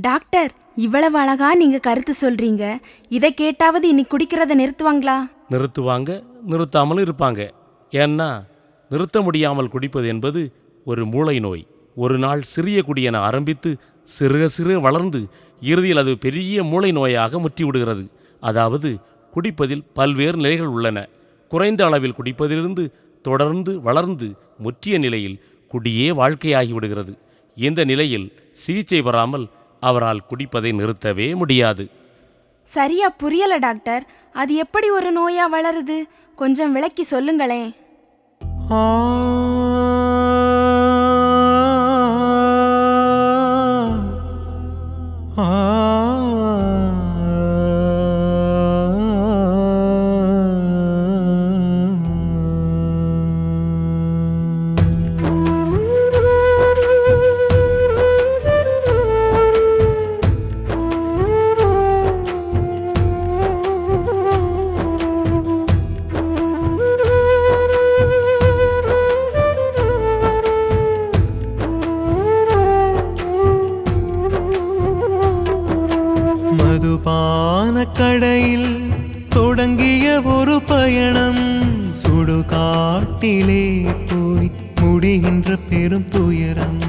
Doctor, இவ்வளவு அழகா நீங்க கருத்து சொல்றீங்க. இதை கேட்டாவது இன்னைக்கு குடிக்கிறத நிறுத்துவாங்களா? நிறுத்துவாங்க, நிறுத்தாமல் இருப்பாங்க. ஏன்னா நிறுத்த முடியாமல் குடிப்பது என்பது ஒரு மூளை நோய். ஒரு நாள் சிறிய குடியென ஆரம்பித்து சிறுக சிறுக வளர்ந்து இறுதியில் அது பெரிய மூளை நோயாக முற்றிவிடுகிறது. அதாவது குடிப்பதில் பல்வேறு நிலைகள் உள்ளன. குறைந்த அளவில் குடிப்பதிலிருந்து தொடர்ந்து வளர்ந்து முற்றிய நிலையில் குடியே வாழ்க்கையாகிவிடுகிறது. இந்த நிலையில் சிகிச்சை பெறாமல் அவரால் குடிப்பதை நிறுத்தவே முடியாது. சரியா புரியல டாக்டர். அது எப்படி ஒரு நோயா வளருது? கொஞ்சம் விளக்கி சொல்லுங்களேன். கடையில் தொடங்கிய ஒரு பயணம் சுடுகாட்டிலே போய் முடிகின்ற பெரும் துயரம்.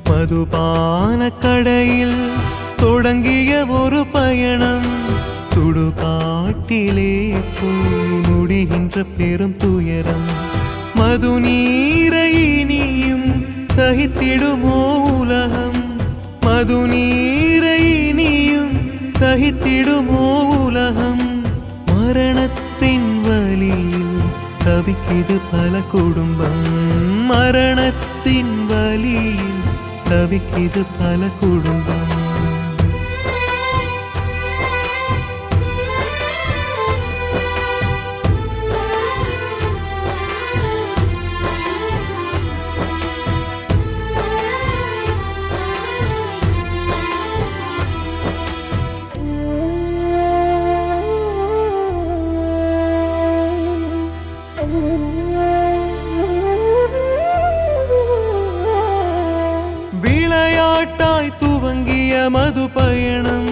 மதுபான கடையில் தொடங்கிய ஒரு பயணம் சுடுகாட்டிலே போய் முடிகின்ற பெரும் துயரம். மது நீரை இனியும் சகித்திடுமோ உலகம்? மது நீரை இனியும் சகித்திடுமோ உலகம்? மரணத்தின் வலியில் தவிக்கிது பல குடும்பம். மரணத்தின் வலியில் தவிக்கிது பல குடும்பம். விளையாட்டாய் துவங்கிய மது பயணம்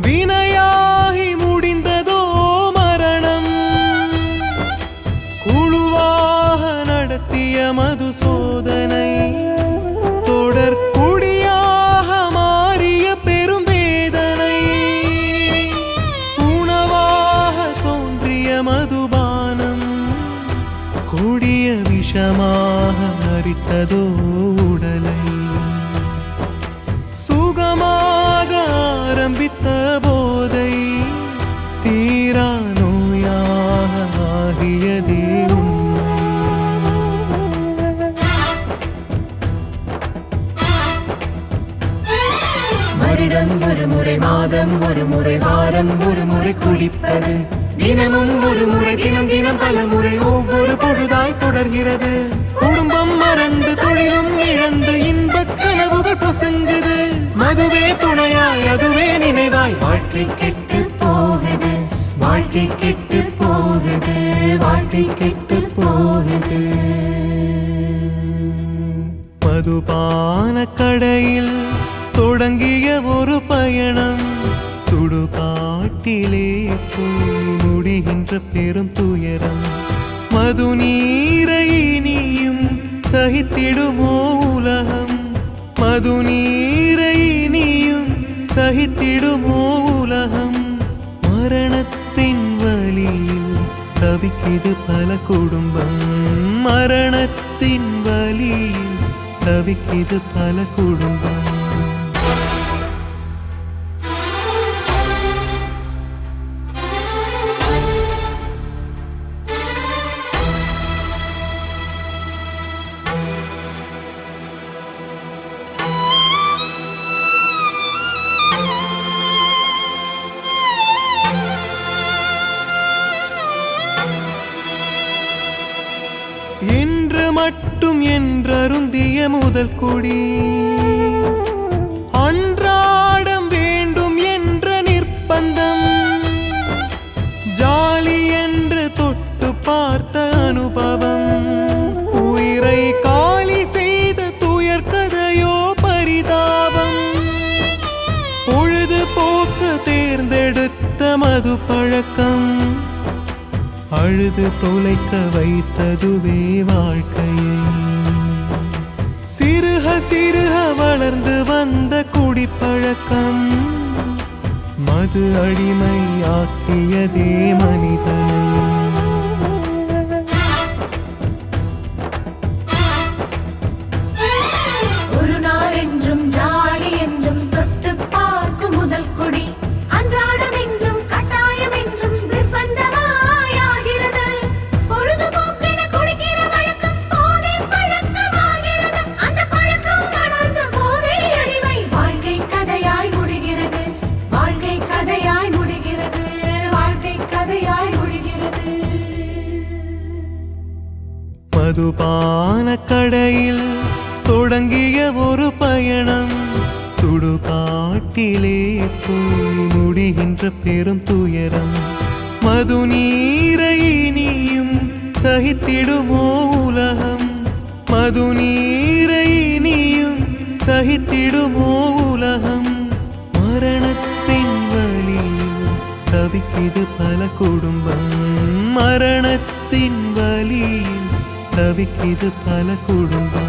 வினையாகி முடிந்ததோ மரணம். குழுவாக நடத்திய மது சோதனை தொடர் குடியாக மாறிய பெரும் வேதனை. உணவாக தோன்றிய மதுபானம் கொடிய விஷமாக அரித்ததோ உடலை. சுகமாக ஆரம்பித்த போதை தீரா நோயாக ஆகியதே உண்மை. வருடம் ஒரு முறை, மாதம் ஒரு முறை, வாரம் ஒரு முறை குடிப்பது தினமும் ஒரு முறை, தினம் தினம் பல முறை ஒவ்வொரு பொழுதாய் தொடர்கிறது. குடும்பம் மறந்து தொழிலும் இழந்து இன்பக் கனவுகள் பொசங்குது. மதுவே துணையாய் அதுவே நினைவாய் வாழ்க்கை கெட்டு போகுது. வாழ்க்கை கெட்டு போகுது. வாழ்க்கை கெட்டு போகுது. மதுபான கடையில் தொடங்கிய ஒரு பயணம் சுடுகாட்டிலே போய் முடிகின்ற பெரும் துயரம். மது நீரை இனியும் சகித்திடுமோ உலகம்? மது நீரை இனியும் சகித்திடுமோ உலகம்? மரணத்தின் வலியில் தவிக்கிது பல குடும்பம். மரணத்தின் வலியில் தவிக்கிது பல குடும்பம். என்று மட்டும் என்றருந்திய முதல் குடி அன்றாடம் வேண்டும் என்ற நிர்பந்தம். ஜாலி என்று தொட்டு பார்த்த அனுபவம் உயிரை காலி செய்த துயர் கதையோ பரிதாபம். அது தொலைக்க வைத்ததுவே வாழ்க்கையை. சிறுக சிறுக வளர்ந்து வந்த குடிப்பழக்கம் மது அடிமையாக்கியதே மனிதனை. ஒரு நாள் என்றும் ஜாலி என்றும் தொட்டு பார்க்கும் முதல் குடி அன்றாடம் என்றும் கட்டாயம் என்றும் நிர்பந்தமாயாகிறது. பொழுதுபோக்கென குடிக்கிற வழக்கம் போதை பழக்கமாகிறது. அந்த பழக்கம் வளர்ந்த போதை அடிமை வாழ்க்கை கதையாய் முடிகிறது. வாழ்க்கை கதையாய் முடிகிறது. வாழ்க்கை கதையாய் முடிகிறது. மதுபான கடையில் தொடங்கிய ஒரு பயணம் சுடுகாட்டிலே போய் முடிகின்ற பெரும் துயரம். மது நீரை இனியும் சகித்திடுமோ உலகம்? மது நீரை இனியும் சகித்திடுமோ உலகம்? மரணத்தின் வலியில் தவிக்குது பல குடும்பம். மரணத்தின் வலியில் தவிக்குது பல குடும்பம்.